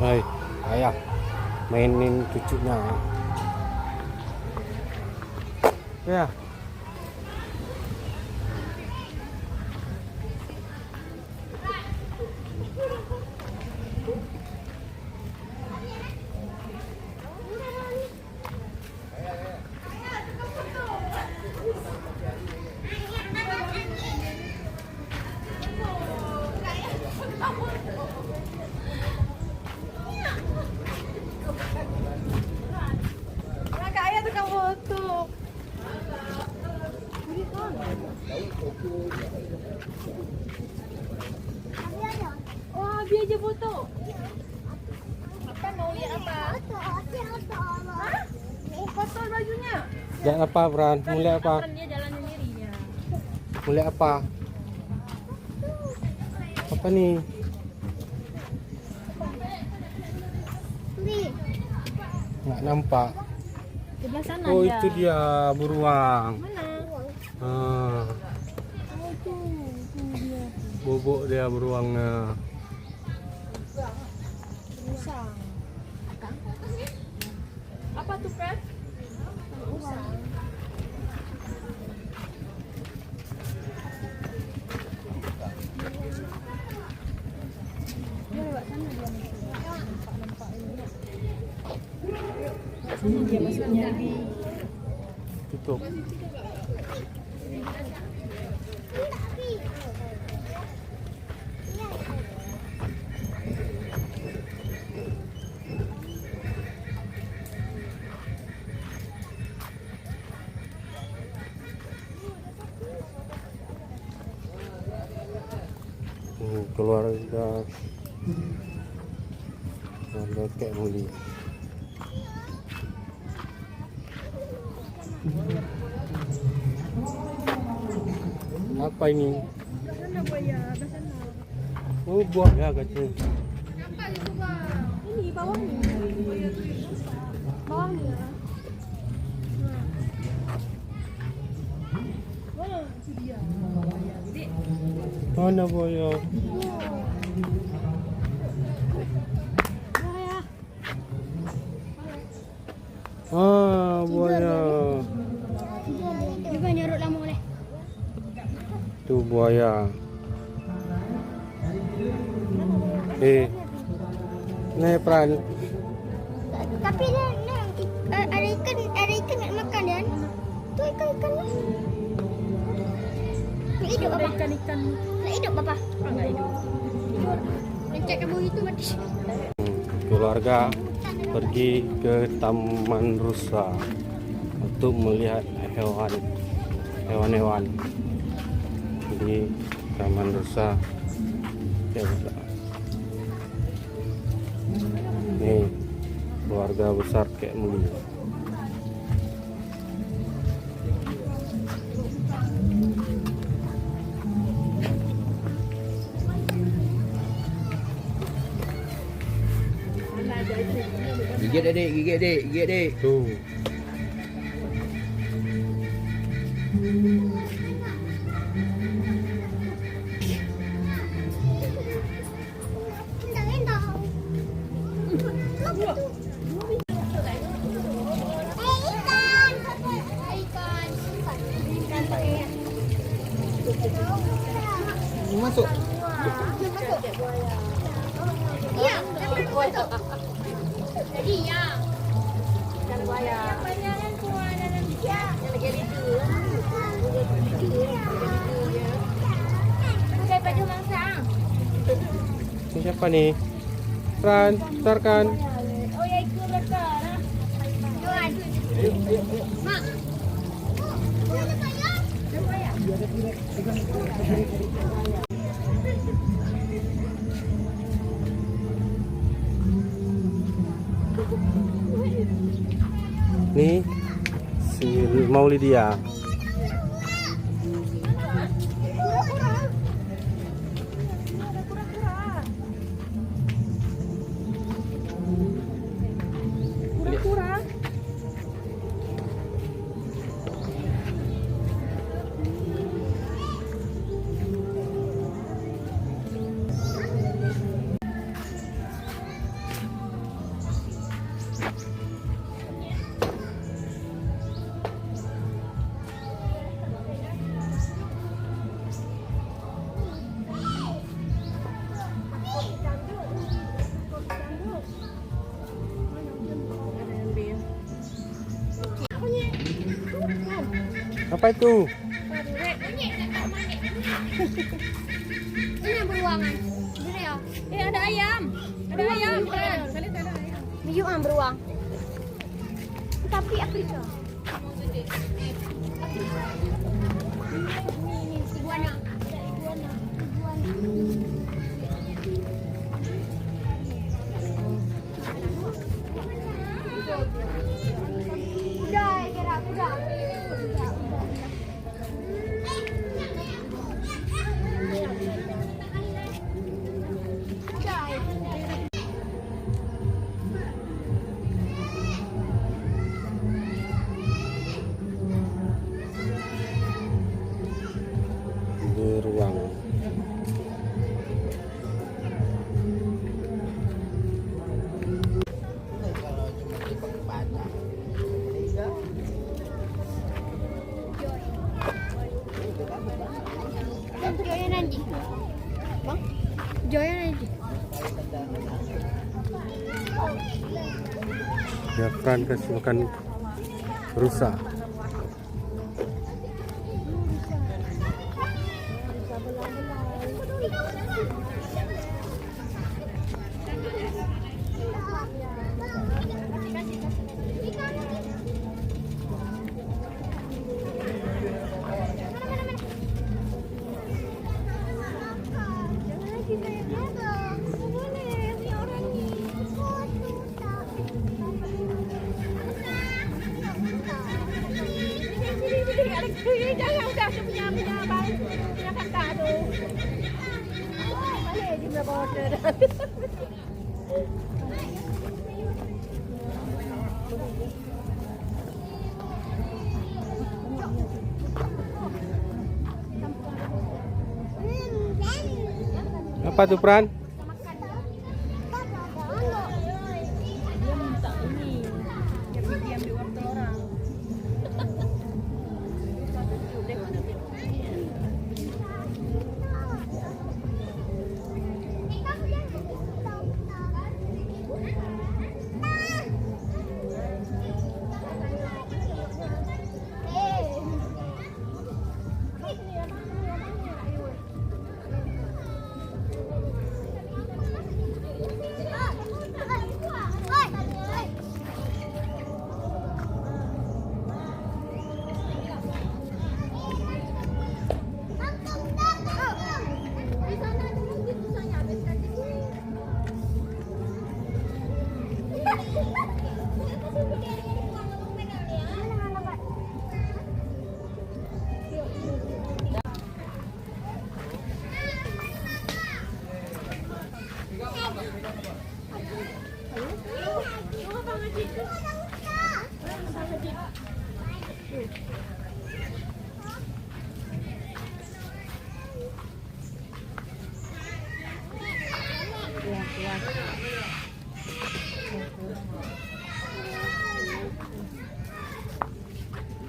Hai, ayah mainin cucunya. Ya. Wah, biar aja foto. Kan mau lihat apa? Hah? Kotor bajunya. Lihat apa, Fran? Mau lihat apa? Dia jalan sendirinya. Mau lihat apa? Apa nih? Nggak nampak. Sebelah sana Oh, dia. itu dia beruang. Mana? Ah, Oh, itu dia. bobok dia beruangnya. Usang. Apa tuh, Fred? Usang. Dia lewat sana dia. Nampak ini. Sana dia masuk nyari. Tutup. Keluarga kayak muli. Apa ini? Sana buaya, sana. Oh, buah ya katanya. Nampak itu, Bang. Ini bawah ni. Bawah ni. Oh, itu dia. Buaya gede. Mana buaya? Buaya. Ah, buaya. Juga nyarut lama boleh. Itu buaya. Nih, Fran. Tapi dia ada ikan nak makan dan tu ikan lah. Nak hidup apa? Ikan-ikan. Nak hidup apa? Enggak hidup. Lencet ke bawah itu mati. Keluarga pergi ke Taman Rusa untuk melihat hewan-hewan di Taman Rusa. Nih, keluarga besar kayak muli. Gigit adik, gigit adik, gigit adik. Tuh. Endang-endang. Apa tu? Ikan. Ikan pakai. Masuk. Ya, dapat masuk. Jadi ya. Ikan buaya. Yang banyak yang keluar dalam dia. Yang lagi itu. Pakai baju mangsa. Ini siapa nih? Fran, bentarkan. Oh ya ikut belakang lah. Tuan. Mak. Oh, ada payah. Ada payah. Nih, si Maulidia. Kura-kura. Apa itu? Ini yang beruangan. Bener ya? Ada ayam. Ada ayam. Kali ada ayam. Biu yang beruang. Tapi Afrika. Ini iguana. Kuda, kira kuda. Beruang. Joy nanti. Bang. Joy nanti. Ya Fran kasih makan rusa. Jangan udah punya bang, punya kakak tu. Balik di berapa order. Apa tuh Fran? Dia minta ini. Dia diam di wortel orang.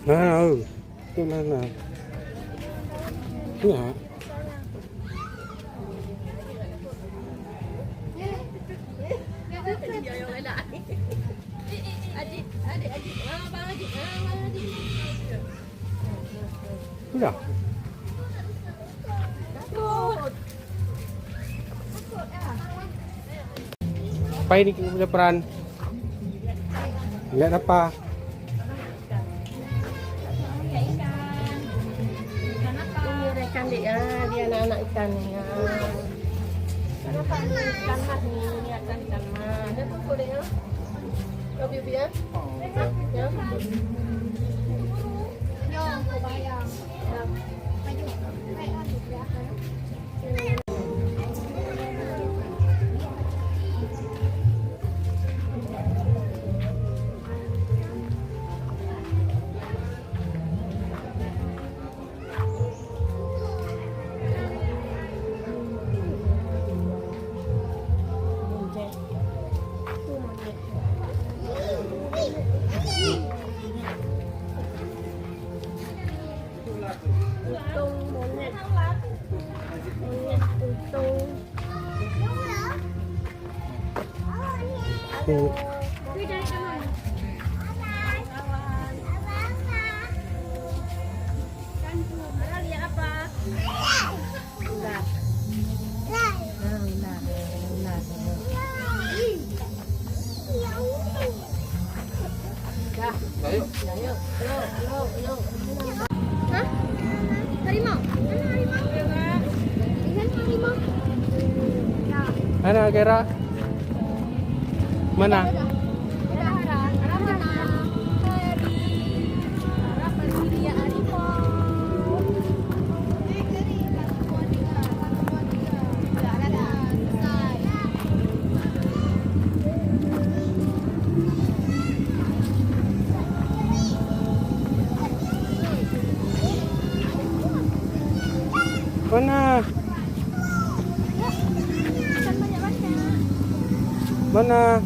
Nah, itu mana? Ya. Udah. Apa ini punya peran? Lihat apa? Ini rekan dia, dia anak-anak ikan ya. Kenapa ini ikan mas nih? Lihat kan ikan mas. Dia pun boleh ya. Kau bibi ya? Ya. Yo, bayang. Dah. Ayo. Dah, yuk. Yuk. Hah? Harimau? Mana harimau? Lihat harimau. Ya. Mana Kera? Mana? Arah mana? Arah pergi dia harimau. Mana? Ikan banyak-banyak. Mana?